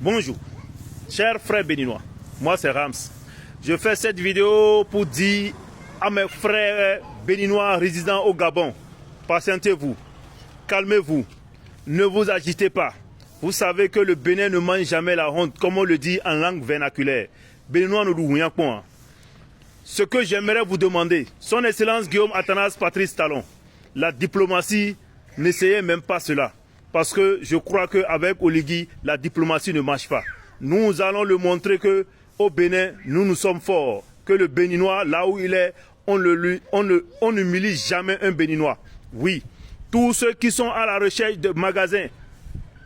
Bonjour, chers frères béninois, moi c'est Rams. Je fais cette vidéo pour dire à mes frères béninois résidant au Gabon, patientez-vous, calmez-vous, ne vous agitez pas. Vous savez que le Bénin ne mange jamais la honte, comme on le dit en langue vernaculaire. Béninois ne nous point. Ce que j'aimerais vous demander, son Excellence Guillaume Athanas Patrice Talon, la diplomatie, n'essayez même pas cela. Parce que je crois qu'avec Oligui, la diplomatie ne marche pas. Nous allons le montrer qu'au Bénin, nous sommes forts. Que le Béninois, là où il est, on n'humilie jamais un Béninois. Oui, tous ceux qui sont à la recherche de magasins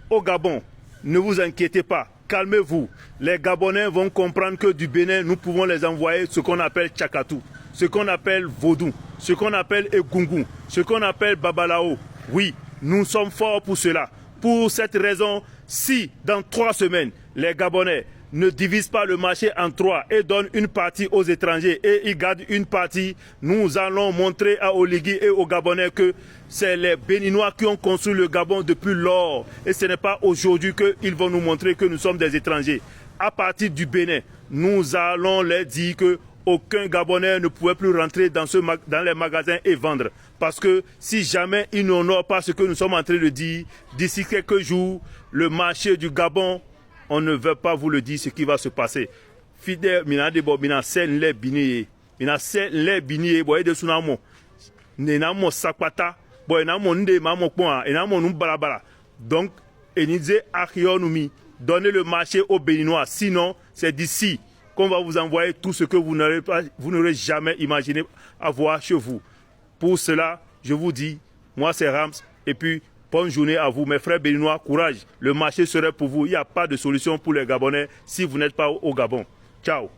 au Gabon, ne vous inquiétez pas. Calmez-vous. Les Gabonais vont comprendre que du Bénin, nous pouvons les envoyer ce qu'on appelle Tchakatou, ce qu'on appelle Vaudou, ce qu'on appelle Egungun, ce qu'on appelle Babalao. Oui, nous sommes forts pour cela. Pour cette raison, si dans 3 semaines, les Gabonais ne divisent pas le marché en 3 et donnent une partie aux étrangers et ils gardent une partie, nous allons montrer à Oligui et aux Gabonais que c'est les Béninois qui ont construit le Gabon depuis lors. Et ce n'est pas aujourd'hui qu'ils vont nous montrer que nous sommes des étrangers. À partir du Bénin, nous allons leur dire que aucun Gabonais ne pouvait plus rentrer dans les magasins et vendre. Parce que si jamais ils n'honorent pas ce que nous sommes en train de dire, d'ici quelques jours, le marché du Gabon, on ne veut pas vous le dire ce qui va se passer. Fidèle, mina sen le bini, mina sen le bini, boye de sunamo, nenamo sakwata, boye namo nde mamo point, enamo num balabala. Donc, enize akionumi, donnez le marché aux Béninois. Sinon, c'est d'ici qu'on va vous envoyer tout ce que vous n'aurez jamais imaginé avoir chez vous. Pour cela, je vous dis, moi c'est Rams, et puis bonne journée à vous, mes frères béninois, courage. Le marché serait pour vous, il n'y a pas de solution pour les Gabonais si vous n'êtes pas au Gabon. Ciao.